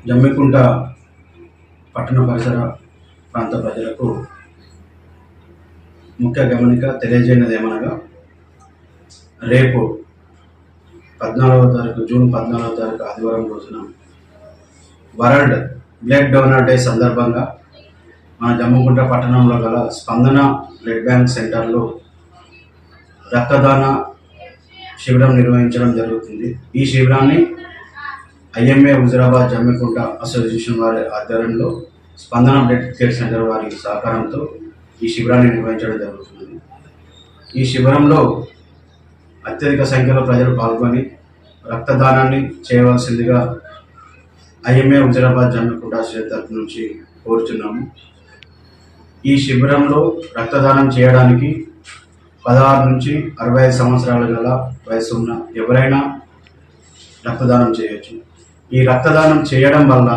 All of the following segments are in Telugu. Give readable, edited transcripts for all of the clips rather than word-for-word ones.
జమ్మికుంట పట్టణ పరిసర ప్రాంత ప్రజలకు ముఖ్య గమనిక తెలియజేయనది ఏమనగా, రేపు 14వ తారీఖు జూన్ 14వ తారీఖు ఆదివారం రోజున వరల్డ్ బ్లడ్ డోనర్ డే సందర్భంగా మన జమ్మికుంట పట్టణంలో గల స్పందన బ్లడ్ బ్యాంక్ సెంటర్లో రక్తదాన శిబిరం నిర్వహించడం జరుగుతుంది. ఈ శిబిరాన్ని ఐఎంఏ హుజరాబాద్ జమ్మికుంట అసోసియేషన్ వారి ఆధ్వర్యంలో స్పందన బ్లడ్ కేర్ సెంటర్ వారి సహకారంతో ఈ శిబిరాన్ని నిర్వహించడం జరుగుతుంది. ఈ శిబిరంలో అత్యధిక సంఖ్యలో ప్రజలు పాల్గొని రక్తదానాన్ని చేయవలసిందిగా ఐఎంఏ హుజరాబాద్ జమ్మికుంట అసోసియేషన్ తరఫు నుంచి కోరుచున్నాము. ఈ శిబిరంలో రక్తదానం చేయడానికి 16 నుంచి 65 సంవత్సరాల గల వయసు ఉన్న ఎవరైనా రక్తదానం చేయొచ్చు. ఈ రక్తదానం చేయడం వల్ల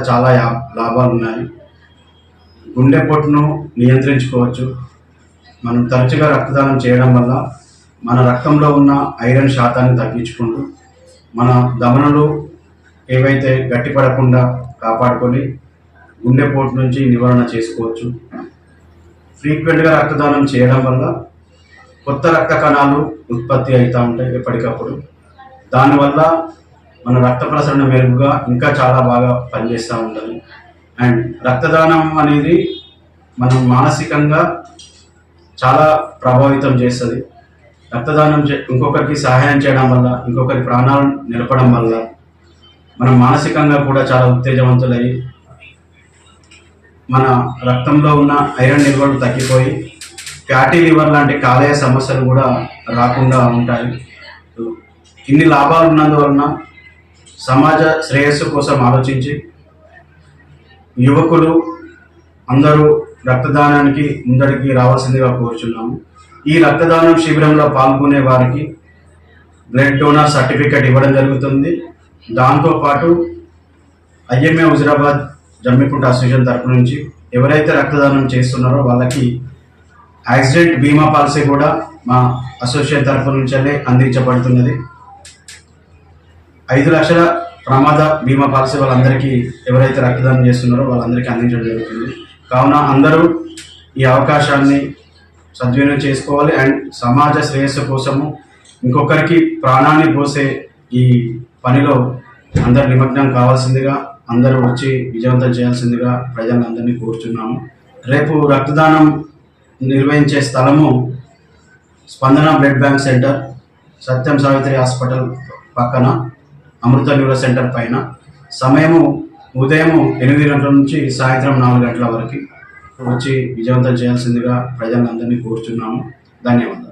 చాలా లాభాలు ఉన్నాయి. గుండెపోటును నియంత్రించుకోవచ్చు. మనం తరచుగా రక్తదానం చేయడం వల్ల మన రక్తంలో ఉన్న ఐరన్ శాతాన్ని తగ్గించుకుంటూ మన ధమనులు ఏవైతే గట్టిపడకుండా కాపాడుకొని గుండెపోటు నుంచి నివారణ చేసుకోవచ్చు. ఫ్రీక్వెంట్గా రక్తదానం చేయడం వల్ల కొత్త రక్త కణాలు ఉత్పత్తి అవుతూ ఉంటాయి ఎప్పటికప్పుడు. దానివల్ల మన రక్త ప్రసరణ మెరుగుగా ఇంకా చాలా బాగా పనిచేస్తూ ఉంటుంది. అండ్ రక్తదానం అనేది మనం మానసికంగా చాలా ప్రభావితం చేస్తుంది. రక్తదానం ఇంకొకరికి సహాయం చేయడం వల్ల, ఇంకొకరి ప్రాణాలు నిలపడం వల్ల మనం మానసికంగా కూడా చాలా ఉత్తేజవంతులై మన రక్తంలో ఉన్న ఐరన్ నిల్వలు తగ్గిపోయి ఫ్యాటీ లివర్ లాంటి కాలేయ సమస్యలు కూడా రాకుండా ఉంటాయి. ఇన్ని లాభాలు ఉన్నందువలన సమాజ శ్రేయస్సు కోసం ఆలోచించి యువకులు అందరూ రక్తదానానికి ముందడికి రావాల్సిందిగా కోరుచున్నాము. ఈ రక్తదానం శిబిరంలో పాల్గొనే వారికి బ్లడ్ డోనర్ సర్టిఫికేట్ ఇవ్వడం జరుగుతుంది. దాంతోపాటు ఐఎంఏ హుజరాబాద్ జమ్మికుంట అసోసియేషన్ తరపు నుంచి ఎవరైతే రక్తదానం చేస్తున్నారో వాళ్ళకి యాక్సిడెంట్ బీమా పాలసీ కూడా మా అసోసియేషన్ తరఫు నుంచే అందించబడుతున్నది. 5 లక్షల ప్రమాద బీమా పాలసీ వాళ్ళందరికీ, ఎవరైతే రక్తదానం చేస్తున్నారో వాళ్ళందరికీ అందించడం జరుగుతుంది. కావున అందరూ ఈ అవకాశాన్ని సద్వినియోగం చేసుకోవాలి. అండ్ సమాజ శ్రేయస్సు కోసము ఇంకొకరికి ప్రాణాన్ని పోసే ఈ పనిలో అందరు నిమగ్నం కావాల్సిందిగా, అందరూ వచ్చి విజయవంతం చేయాల్సిందిగా ప్రజలందరినీ కోరుచున్నాము. రేపు రక్తదానం నిర్వహించే స్థలము స్పందన బ్లడ్ బ్యాంక్ సెంటర్, సత్యం సావిత్రి హాస్పిటల్ పక్కన, అమృత న్యూరో సెంటర్ పైన. సమయము ఉదయం 8 గంటల నుంచి సాయంత్రం 4 గంటల వరకు వచ్చి విజయవంతం చేయాల్సిందిగా ప్రజలందరినీ కోరుచున్నాము. ధన్యవాదాలు.